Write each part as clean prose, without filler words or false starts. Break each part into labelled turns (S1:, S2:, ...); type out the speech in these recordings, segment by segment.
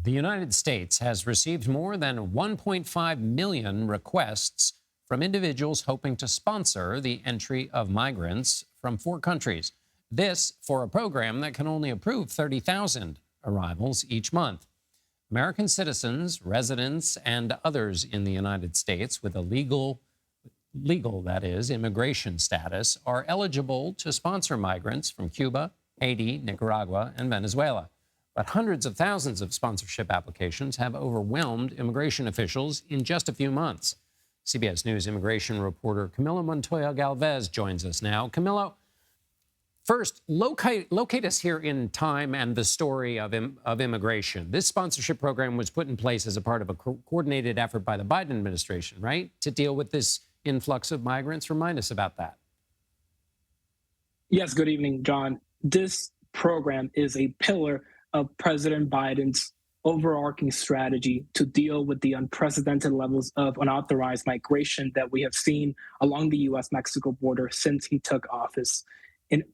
S1: The United States has received more than 1.5 million requests from individuals hoping to sponsor the entry of migrants from 4 countries. This for a program that can only approve 30,000 arrivals each month. American citizens, residents, and others in the United States with a legal that is, immigration status are eligible to sponsor migrants from Cuba, Haiti, Nicaragua, and Venezuela. But hundreds of thousands of sponsorship applications have overwhelmed immigration officials in just a few months. CBS News immigration reporter Camilo Montoya Galvez joins us now. Camilo, first, locate us here in time and the story of immigration. This sponsorship program was put in place as a part of a coordinated effort by the Biden administration, right, to deal with this influx of migrants. Remind us about that.
S2: Yes, good evening, John. This program is a pillar of President Biden's overarching strategy to deal with the unprecedented levels of unauthorized migration that we have seen along the U.S.-Mexico border since he took office. In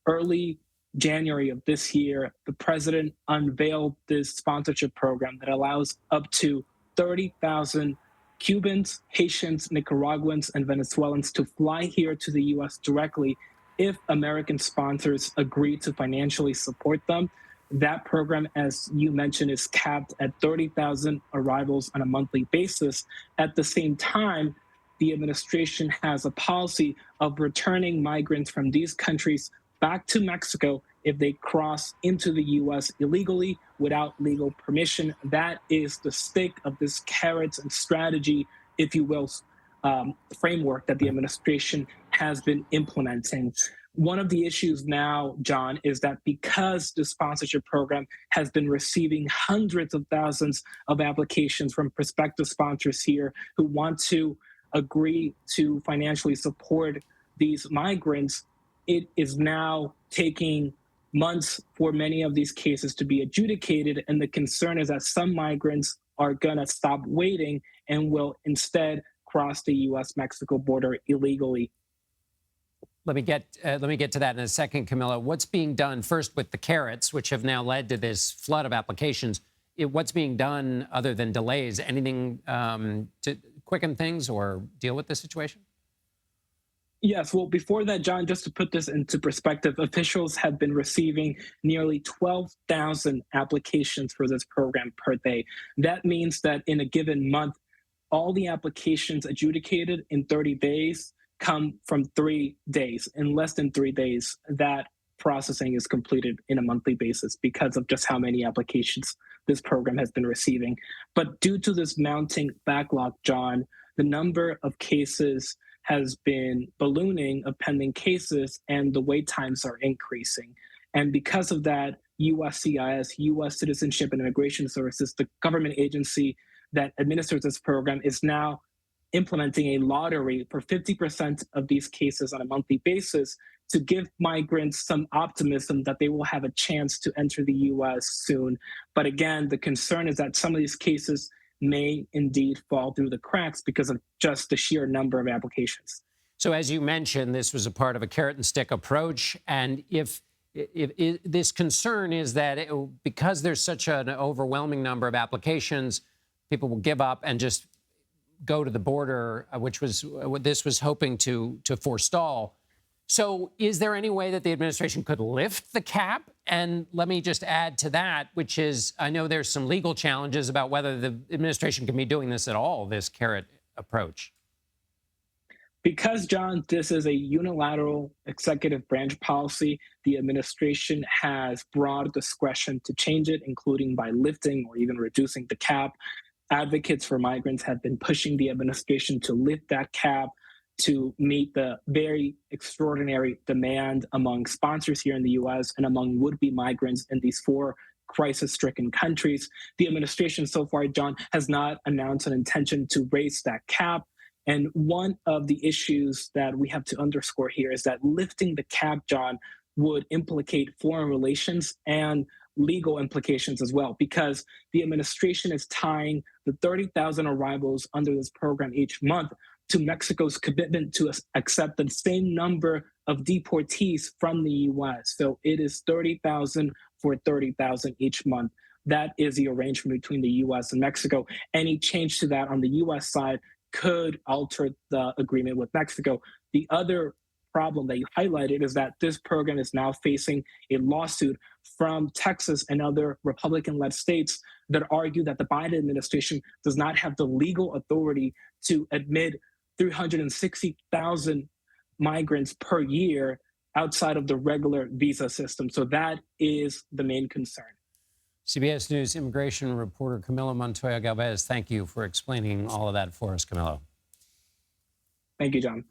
S2: early January of this year, the president unveiled this sponsorship program that allows up to 30,000 Cubans, Haitians, Nicaraguans, and Venezuelans to fly here to the U.S. directly if American sponsors agree to financially support them. That program, as you mentioned, is capped at 30,000 arrivals on a monthly basis. At the same time, the administration has a policy of returning migrants from these countries back to Mexico if they cross into the U.S. illegally without legal permission. That is the stake of this carrots and strategy, if you will, framework that the administration has been implementing. One of the issues now, John, is that because the sponsorship program has been receiving hundreds of thousands of applications from prospective sponsors here who want to agree to financially support these migrants, it is now taking months for many of these cases to be adjudicated. And the concern is that some migrants are going to stop waiting and will instead cross the U.S.-Mexico border illegally.
S1: Let me get to that in a second, Camilo. What's being done first with the carrots, which have now led to this flood of applications? What's being done other than delays? Anything to quicken things or deal with the situation?
S2: Yes, well, before that, John, just to put this into perspective, officials have been receiving nearly 12,000 applications for this program per day. That means that in a given month, all the applications adjudicated in 30 days come from 3 days. In less than 3 days, that processing is completed in a monthly basis because of just how many applications this program has been receiving. But due to this mounting backlog, John, the number of cases has been ballooning of pending cases and the wait times are increasing. And because of that, USCIS, U.S. Citizenship and Immigration Services, the government agency that administers this program, is now implementing a lottery for 50% of these cases on a monthly basis to give migrants some optimism that they will have a chance to enter the U.S. soon. But again, the concern is that some of these cases may indeed fall through the cracks because of just the sheer number of applications.
S1: So as you mentioned, this was a part of a carrot and stick approach. And if this concern is that because there's such an overwhelming number of applications, people will give up and just go to the border, which was what this was hoping to forestall. So is there any way that the administration could lift the cap? And let me just add to that, which is, I know there's some legal challenges about whether the administration can be doing this at all, this carrot approach.
S2: Because, John, this is a unilateral executive branch policy, the administration has broad discretion to change it, including by lifting or even reducing the cap. Advocates for migrants have been pushing the administration to lift that cap to meet the very extraordinary demand among sponsors here in the U.S. and among would-be migrants in these 4 crisis-stricken countries. The administration so far, John, has not announced an intention to raise that cap. And one of the issues that we have to underscore here is that lifting the cap, John, would implicate foreign relations and legal implications as well, because the administration is tying the 30,000 arrivals under this program each month to Mexico's commitment to accept the same number of deportees from the U.S. So it is 30,000 for 30,000 each month. that is the arrangement between the US and Mexico. Any change to that on the US side could alter the agreement with Mexico. The other problem that you highlighted is that this program is now facing a lawsuit from Texas and other Republican led states that argue that the Biden administration does not have the legal authority to admit 360,000 migrants per year outside of the regular visa system. So that is the main concern.
S1: CBS News immigration reporter Camilo Montoya Galvez, thank you for explaining all of that for us, Camilo.
S2: Thank you, John.